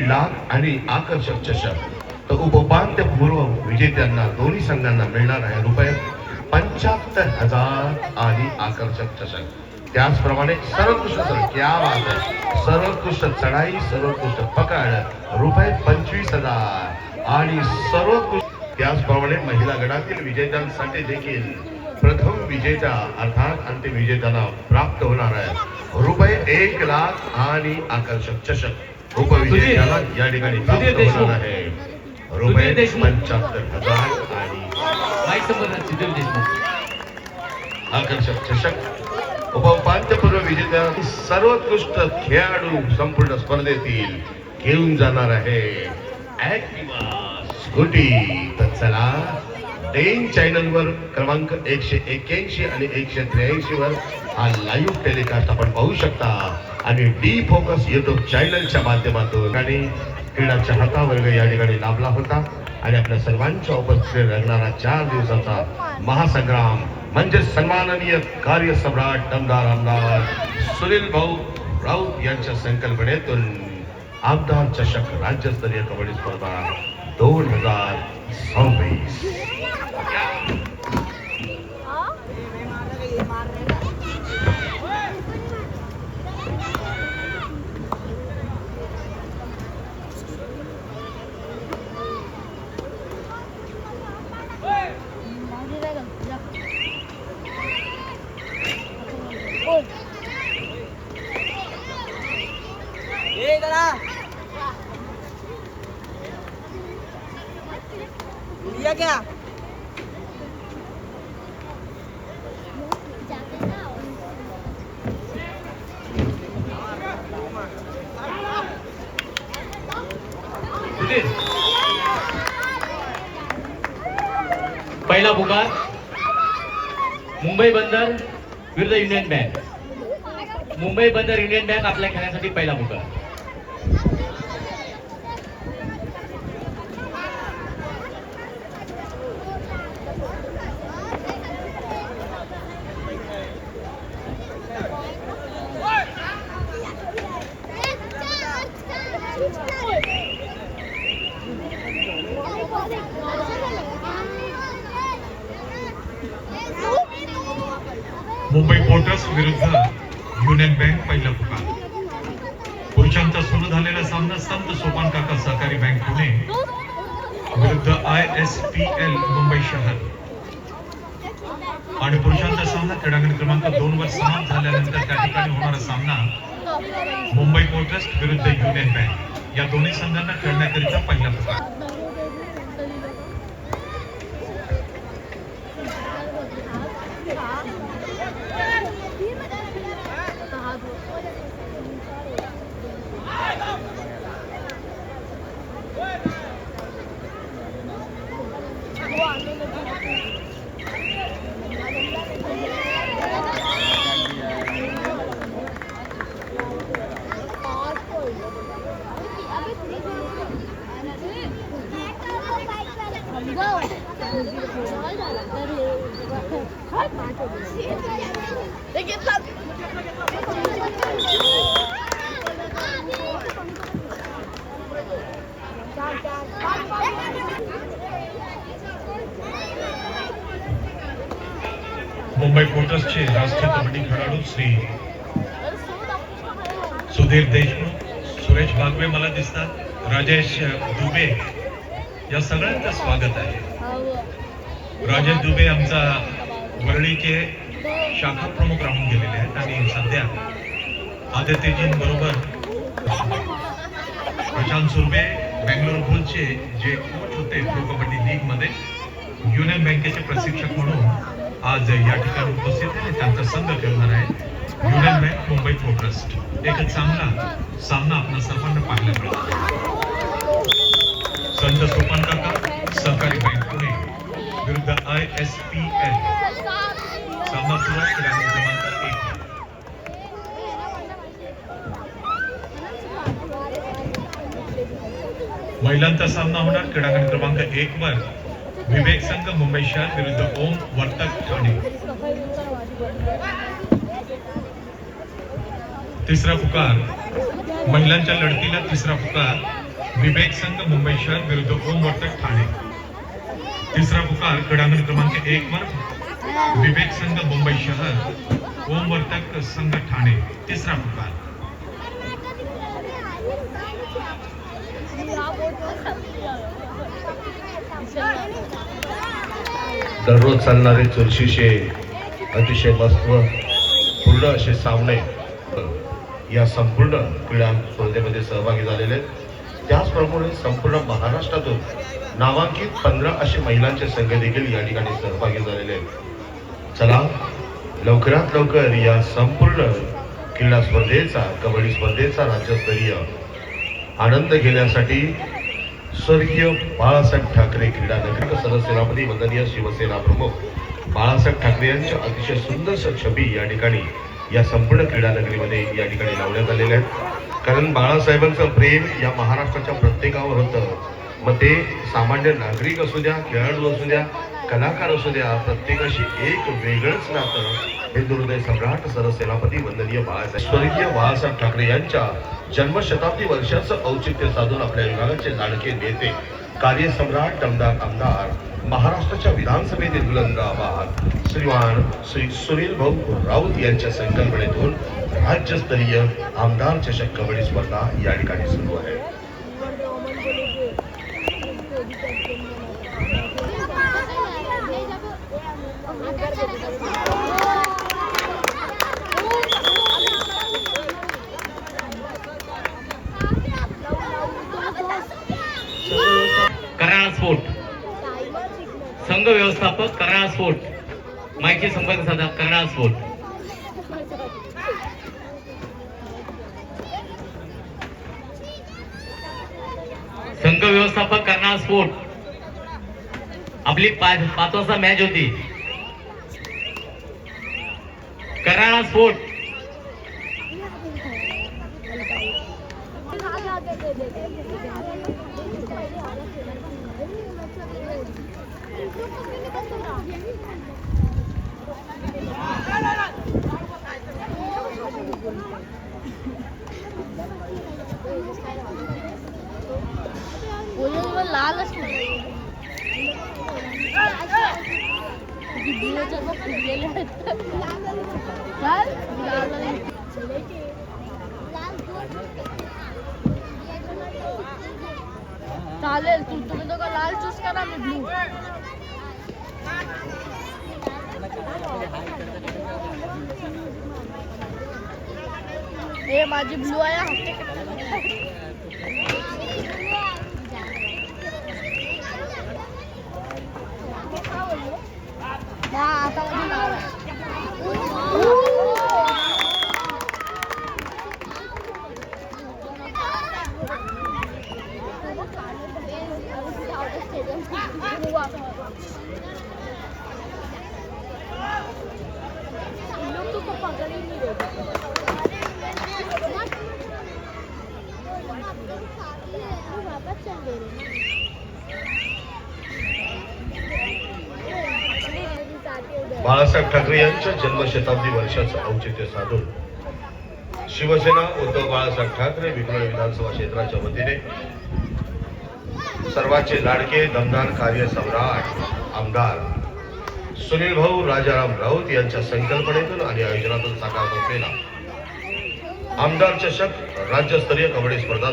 लाख आणि आकर्षक चषक. तर उपांत्यपूर्व विजेत्यांना दोन्ही संघांना मिळणार आहे रुपये 75,000 आणि आकर्षक चषक. त्याचप्रमाणे सर्वोत्कृष्ट क्या बात आहे, सर्वोत्कृष्ट चढाई, सर्वोत्कृष्ट पकड रुपये 25,000 आणि सर्वोत्कृष्ट. त्याचप्रमाणे महिला गटातील विजेत्यांसाठी देखील प्रथम विजेता अर्थात अंतिम विजेत्याला प्राप्त होणार आहे रुपये 1 लाख आणि आकर्षक चषक. उपविजेत्याला या ठिकाणी प्राप्त होणार आहे रुपये 75,000 आणि आकर्षक चषक. उपांत्यपूर्व विजेत्या सर्वोत्कृष्ट खेळाडू संपूर्ण स्पर्धेतील घेऊन जाणार आहे ऍक्टिवा स्कूटी. तर चला डेन चॅनलवर क्रमांक 181 आणि 183 वर हा लाईव्ह टेलिकास्ट आपण पाहू शकता आणि डी फोकस युट्यूब चॅनलच्या माध्यमातून आणि क्रीडा चाहता वर्ग या ठिकाणी लाभला होता आणि आपल्या सर्वांच्या उपस्थितीत रंगणारा 4 दिवसाचा महासंग्राम म्हणजे सन्माननीय कार्यसम्राट दमदार आमदार सुनील भाऊ राऊत यांच्या संकल्पनेतून आमदार चषक राज्यस्तरीय कबड्डी स्पर्धा 2026. क्या पहिला पुकार मुंबई बंदर विरुद्ध युनियन बँक. मुंबई बंदर युनियन बँक आपल्या खेळण्यासाठी पहिला पुकार. मुंबई पोर्टर्स विरुद्ध युनियन बँक पहिला पुकार. पुरुषांचा सुरू झालेला सामना संत सोपान काका सहकारी बँक पुणे विरुद्ध ISPL मुंबई शहर आणि पुरुषांचा सामना क्रीडांगण क्रमांक 2 वर समाप्त झाल्यानंतर त्या ठिकाणी होणारा सामना मुंबई पोर्टर्स विरुद्ध युनियन बँक या दोन्ही संघांना खेळण्याकरिता पहिला पुकार. मुंबई पोर्टर्सचे राष्ट्रीय कबड्डी खेळाडू श्री सुधीर देशमुख, सुरेश बागवे मला दिसतात, राजेश दुबे या सगळ्यांचं स्वागत आहे. राजेश दुबे आमचा वरळीचे शाखा प्रमुख राहून गेलेले आहेत आणि सध्या आदित्यजींबरोबर प्रशांत सुर्वे बेंगलोर बुल्सचे जे कोच होते प्रो कबड्डी लीग मध्ये युनियन बँकेचे प्रशिक्षक म्हणून आज या ठिकाणी उपस्थित आहे. त्यांचा संघ खेळणार आहे युनियन बँक मुंबई पोर्टर्स. एक चांगला सामना आपल्या सर्वांना पाहायला मिळतो. संत सोपान काका सहकारी बँक पुणे विरुद्ध ISPL सामना सुरू आहे क्रीडांगण क्रमांक 1. महिलांचा सामना होणार क्रीडांगण क्रमांक 1 वर विवेक संघ मुंबई शहर विरुद्ध ओम वर्तक ठाणे. तिसरा पुकार महिलांच्या लढतीला तिसरा पुकार विवेक संघ मुंबई शहर विरुद्ध ओम वर्तक ठाणे. तिसरा पुकार क्रीडांगण क्रमांक 1 वर विवेक संघ मुंबई शहर ओम वर्तक संघ ठाणे. तिसरा पुकार. दररोज चालणारे चुरशीचे अतिशय पूर्ण असे सामने या संपूर्ण क्रीडा स्पर्धेमध्ये सहभागी झालेले आहेत. त्याचप्रमाणे संपूर्ण महाराष्ट्रातून नामांकित 15 असे महिलांचे संघ देखील या ठिकाणी सहभागी झालेले आहेत. चला लवकरात लवकर या संपूर्ण क्रीडा स्पर्धेचा, कबड्डी स्पर्धेचा राज्यस्तरीय आनंद घेण्यासाठी स्वर्गीय बाळासाहेब ठाकरे क्रीडा नगरी सरसेनापती वंदनीय शिवसेना प्रमुख बाळासाहेब ठाकरे यांच्या अतिशय सुंदर छबी या ठिकाणी या संपूर्ण क्रीडा नगरीमध्ये या ठिकाणी लावण्यात आलेल्या आहेत. कारण बाळासाहेबांचं प्रेम या महाराष्ट्राच्या प्रत्येकावर होतं. मग ते सामान्य नागरिक असू द्या, खेळाडू असू द्या, कलाकार असू द्या, प्रत्येकाशी एक वेगळंच नातं हे दुर्दय सम्राट सरसेनापती वंदनीय स्वर्गीय बाळासाहेब ठाकरे यांच्या जन्मशताब्दी वर्षाचं औचित्य साधून आपल्या विभागाचे लाडके नेते, कार्यसम्राट दमदार आमदार, महाराष्ट्राच्या विधानसभेतील बुलंद आवाज श्रीमान श्री सुनील भाऊ राऊत यांच्या संकल्पनेतून राज्यस्तरीय आमदार चषक कबड्डी स्पर्धा या ठिकाणी सुरू आहे. कराळा स्पोर्ट संघ व्यवस्थापक कराळा स्पोर्ट माहिती संपर्क साधा. कराळा स्पोर्ट संघ व्यवस्थापक कराळा स्पोर्ट. आपली 5 वाजता मॅच होती. कराळा स्पोर्ट लाल चालेल. तुम्ही दोघं लाल चूज करा, मी ब्लू. हे माझी ब्लू आहे. आता माझी लाल आहे. बाळासाहेब ठाकरे यांच्या जन्मशताब्दी वर्षाचं औचित्य साधून शिवसेना उद्धव बाळासाहेब ठाकरे विक्रोळी विधानसभा क्षेत्राच्या वतीने सर्वांचे लाडके दमदार कार्यसम्राट आमदार सुनील भाऊ राजाराम राऊत यांच्या संकल्पनेतून आणि आयोजनातून साकार असलेला आमदार चषक राज्यस्तरीय कबड्डी स्पर्धा